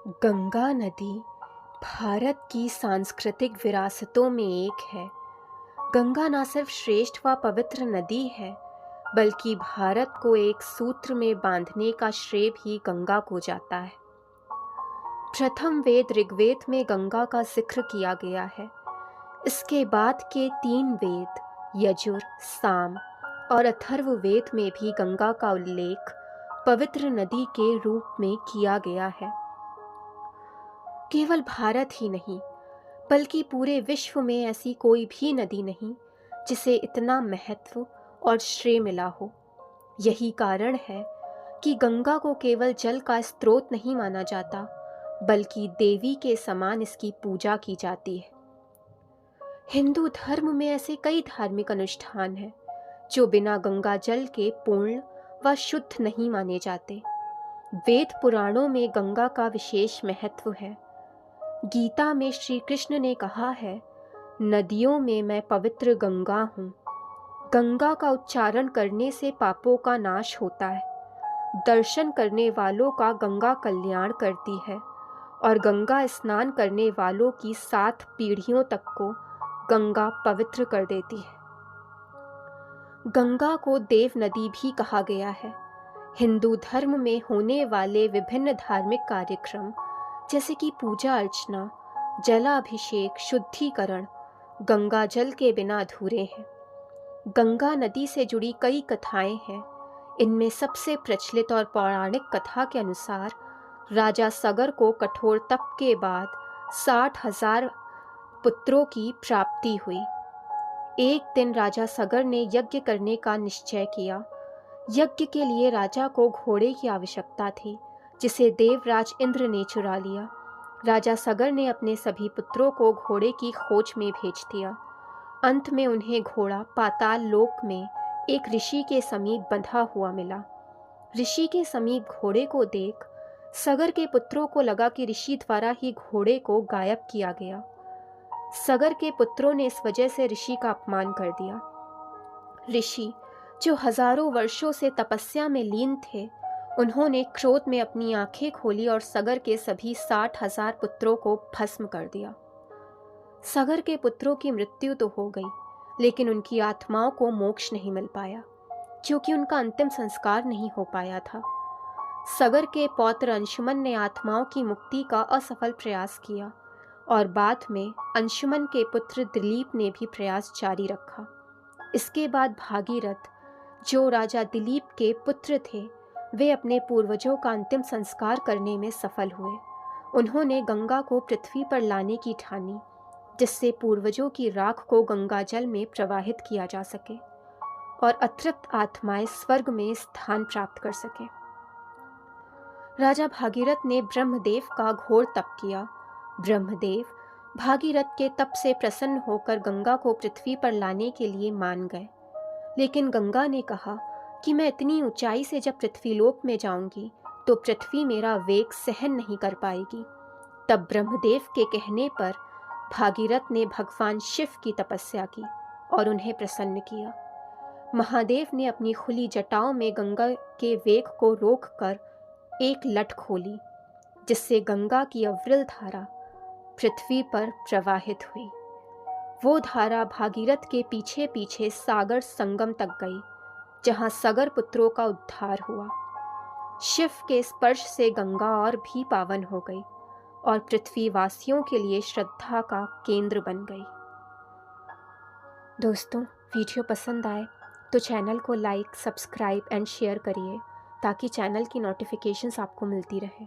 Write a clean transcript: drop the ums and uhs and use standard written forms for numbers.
गंगा नदी भारत की सांस्कृतिक विरासतों में एक है। गंगा न सिर्फ श्रेष्ठ व पवित्र नदी है, बल्कि भारत को एक सूत्र में बांधने का श्रेय भी गंगा को जाता है। प्रथम वेद ऋग्वेद में गंगा का जिक्र किया गया है। इसके बाद के 3 वेद यजुर, साम और अथर्ववेद में भी गंगा का उल्लेख पवित्र नदी के रूप में किया गया है। केवल भारत ही नहीं, बल्कि पूरे विश्व में ऐसी कोई भी नदी नहीं जिसे इतना महत्व और श्रेय मिला हो। यही कारण है कि गंगा को केवल जल का स्रोत नहीं माना जाता, बल्कि देवी के समान इसकी पूजा की जाती है। हिंदू धर्म में ऐसे कई धार्मिक अनुष्ठान हैं जो बिना गंगा जल के पूर्ण व शुद्ध नहीं माने जाते। वेद पुराणों में गंगा का विशेष महत्व है। गीता में श्री कृष्ण ने कहा है, नदियों में मैं पवित्र गंगा हूँ। गंगा का उच्चारण करने से पापों का नाश होता है। दर्शन करने वालों का गंगा कल्याण करती है और गंगा स्नान करने वालों की 7 पीढ़ियों तक को गंगा पवित्र कर देती है। गंगा को देव नदी भी कहा गया है। हिंदू धर्म में होने वाले विभिन्न धार्मिक कार्यक्रम जैसे कि पूजा अर्चना, जलाभिषेक, शुद्धिकरण गंगा जल के बिना अधूरे हैं। गंगा नदी से जुड़ी कई कथाएं हैं। इनमें सबसे प्रचलित और पौराणिक कथा के अनुसार राजा सगर को कठोर तप के बाद 60,000 पुत्रों की प्राप्ति हुई। एक दिन राजा सगर ने यज्ञ करने का निश्चय किया। यज्ञ के लिए राजा को घोड़े की आवश्यकता थी, जिसे देवराज इंद्र ने चुरा लिया। राजा सगर ने अपने सभी पुत्रों को घोड़े की खोज में भेज दिया। अंत में उन्हें घोड़ा पाताल लोक में एक ऋषि के समीप बंधा हुआ मिला। ऋषि के समीप घोड़े को देख सगर के पुत्रों को लगा कि ऋषि द्वारा ही घोड़े को गायब किया गया। सगर के पुत्रों ने इस वजह से ऋषि का अपमान कर दिया। ऋषि, जो हजारों वर्षों से तपस्या में लीन थे, उन्होंने क्रोध में अपनी आंखें खोली और सगर के सभी 60,000 पुत्रों को भस्म कर दिया। सगर के पुत्रों की मृत्यु तो हो गई, लेकिन उनकी आत्माओं को मोक्ष नहीं मिल पाया, क्योंकि उनका अंतिम संस्कार नहीं हो पाया था। सगर के पौत्र अंशुमन ने आत्माओं की मुक्ति का असफल प्रयास किया और बाद में अंशुमन के पुत्र दिलीप ने भी प्रयास जारी रखा। इसके बाद भागीरथ, जो राजा दिलीप के पुत्र थे, वे अपने पूर्वजों का अंतिम संस्कार करने में सफल हुए। उन्होंने गंगा को पृथ्वी पर लाने की ठानी, जिससे पूर्वजों की राख को गंगा जल में प्रवाहित किया जा सके और अतृप्त आत्माएं स्वर्ग में स्थान प्राप्त कर सके। राजा भागीरथ ने ब्रह्मदेव का घोर तप किया। ब्रह्मदेव भागीरथ के तप से प्रसन्न होकर गंगा को पृथ्वी पर लाने के लिए मान गए, लेकिन गंगा ने कहा कि मैं इतनी ऊंचाई से जब पृथ्वीलोक में जाऊंगी तो पृथ्वी मेरा वेग सहन नहीं कर पाएगी। तब ब्रह्मदेव के कहने पर भागीरथ ने भगवान शिव की तपस्या की और उन्हें प्रसन्न किया। महादेव ने अपनी खुली जटाओं में गंगा के वेग को रोककर एक लट खोली, जिससे गंगा की अविरल धारा पृथ्वी पर प्रवाहित हुई। वो धारा भागीरथ के पीछे पीछे सागर संगम तक गई, जहां सगर पुत्रों का उद्धार हुआ। शिव के स्पर्श से गंगा और भी पावन हो गई और पृथ्वीवासियों के लिए श्रद्धा का केंद्र बन गई। दोस्तों, वीडियो पसंद आए तो चैनल को लाइक, सब्सक्राइब एंड शेयर करिए, ताकि चैनल की नोटिफिकेशंस आपको मिलती रहे।